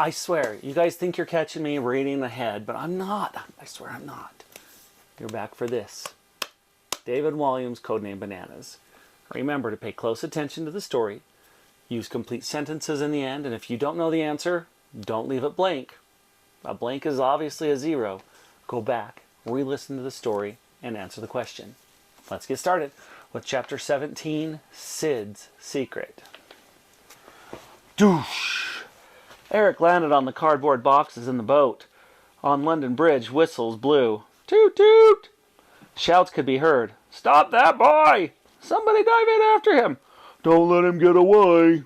I swear, you guys think you're catching me reading ahead, but I'm not. I swear I'm not. You're back for this. David Walliams, codename Bananas. Remember to pay close attention to the story. Use complete sentences in the end, and if you don't know the answer, don't leave it blank. A blank is obviously a zero. Go back, re-listen to the story, and answer the question. Let's get started with Chapter 17, Sid's Secret. Doosh! Eric landed on the cardboard boxes in the boat. On London Bridge, whistles blew. Toot toot! Shouts could be heard. Stop that boy! Somebody dive in after him! Don't let him get away!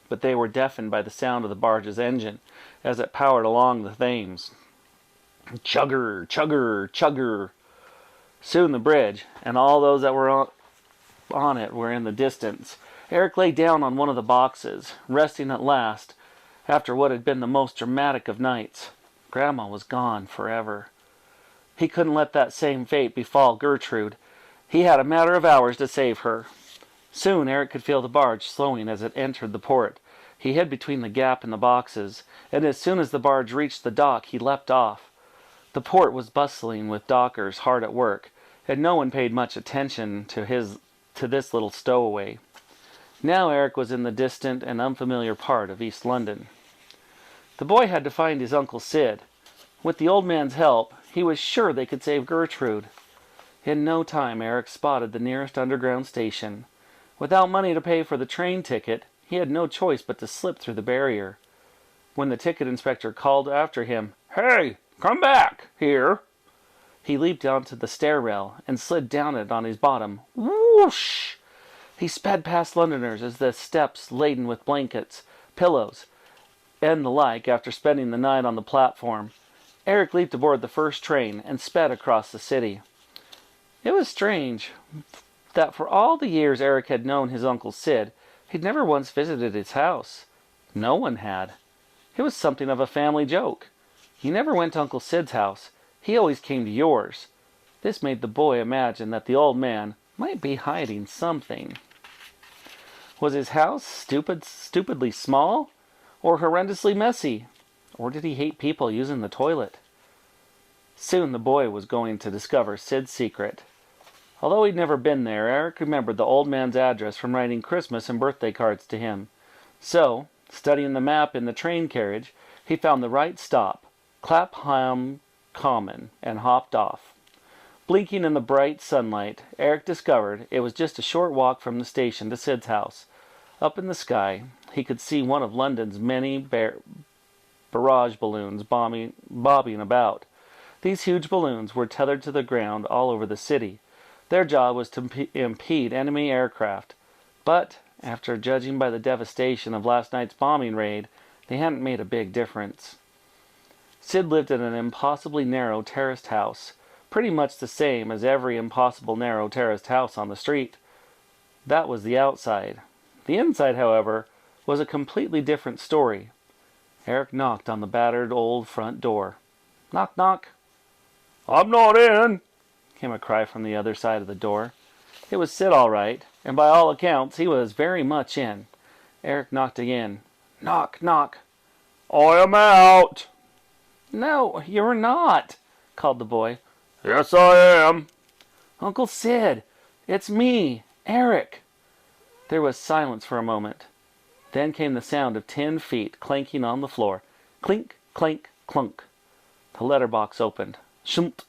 But they were deafened by the sound of the barge's engine as it powered along the Thames. Chugger, chugger, chugger. Soon the bridge, and all those that were on it were in the distance. Eric lay down on one of the boxes, resting at last, after what had been the most dramatic of nights. Grandma was gone forever. He couldn't let that same fate befall Gertrude. He had a matter of hours to save her. Soon Eric could feel the barge slowing as it entered the port. He hid between the gap in the boxes, and as soon as the barge reached the dock, he leapt off. The port was bustling with dockers hard at work, and no one paid much attention to this little stowaway. Now Eric was in the distant and unfamiliar part of East London. The boy had to find his Uncle Sid. With the old man's help, he was sure they could save Gertrude. In no time, Eric spotted the nearest underground station. Without money to pay for the train ticket, he had no choice but to slip through the barrier. When the ticket inspector called after him, "Hey, come back, here!" he leaped onto the stair rail and slid down it on his bottom. Whoosh! He sped past Londoners as the steps laden with blankets, pillows, and the like after spending the night on the platform. Eric leaped aboard the first train and sped across the city. It was strange that for all the years Eric had known his Uncle Sid, he'd never once visited his house. No one had. It was something of a family joke. You never went to Uncle Sid's house. He always came to yours. This made the boy imagine that the old man might be hiding something. Was his house stupidly small? Or horrendously messy? Or did he hate people using the toilet? Soon the boy was going to discover Sid's secret. Although he'd never been there, Eric remembered the old man's address from writing Christmas and birthday cards to him. So, studying the map in the train carriage, he found the right stop, Clapham Common, and hopped off. Blinking in the bright sunlight, Eric discovered it was just a short walk from the station to Sid's house. Up in the sky, he could see one of London's many barrage balloons bobbing about. These huge balloons were tethered to the ground all over the city. Their job was to impede enemy aircraft. But, after judging by the devastation of last night's bombing raid, they hadn't made a big difference. Sid lived in an impossibly narrow terraced house, pretty much the same as every impossible narrow terraced house on the street. That was the outside. The inside, however, was a completely different story. Eric knocked on the battered old front door. Knock, knock. "I'm not in," came a cry from the other side of the door. It was Sid all right, and by all accounts he was very much in. Eric knocked again. Knock, knock. "I am out." "No, you're not," called the boy. "Yes, I am." "Uncle Sid, it's me, Eric." There was silence for a moment. Then came the sound of 10 feet clanking on the floor. Clink, clank, clunk. The letterbox opened. Shumt.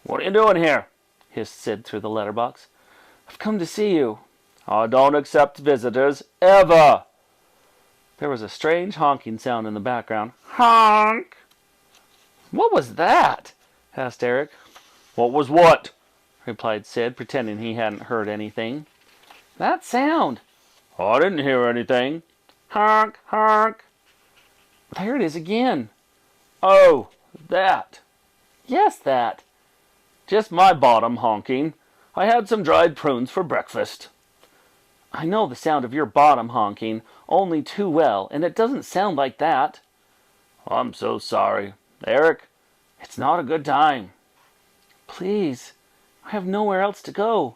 "What are you doing here?" hissed Sid through the letterbox. "I've come to see you." "I don't accept visitors, ever." There was a strange honking sound in the background. Honk! "What was that?" asked Eric. "What was what?" replied Sid, pretending he hadn't heard anything. "That sound." "I didn't hear anything." "Honk, honk." "There it is again." "Oh, that." "Yes, that." "Just my bottom honking. I had some dried prunes for breakfast." "I know the sound of your bottom honking only too well, and it doesn't sound like that." "I'm so sorry. Eric, it's not a good time." "Please, I have nowhere else to go."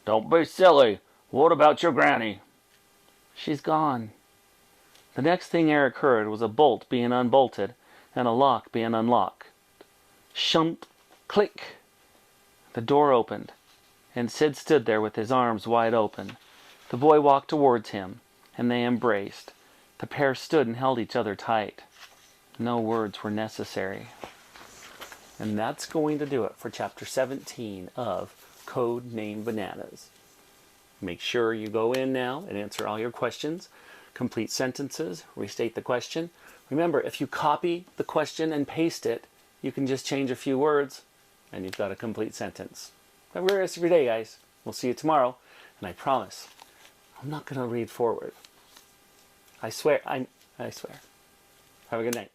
"Don't be silly. What about your granny?" "She's gone." The next thing Eric heard was a bolt being unbolted and a lock being unlocked. Shump, click. The door opened, and Sid stood there with his arms wide open. The boy walked towards him, and they embraced. The pair stood and held each other tight. No words were necessary. And that's going to do it for Chapter 17 of Code Name Bananas. Make sure you go in now and answer all your questions. Complete sentences, restate the question. Remember, if you copy the question and paste it, you can just change a few words, and you've got a complete sentence. Have a great rest of your day, guys. We'll see you tomorrow, and I promise, I'm not going to read forward. I swear. I swear. Have a good night.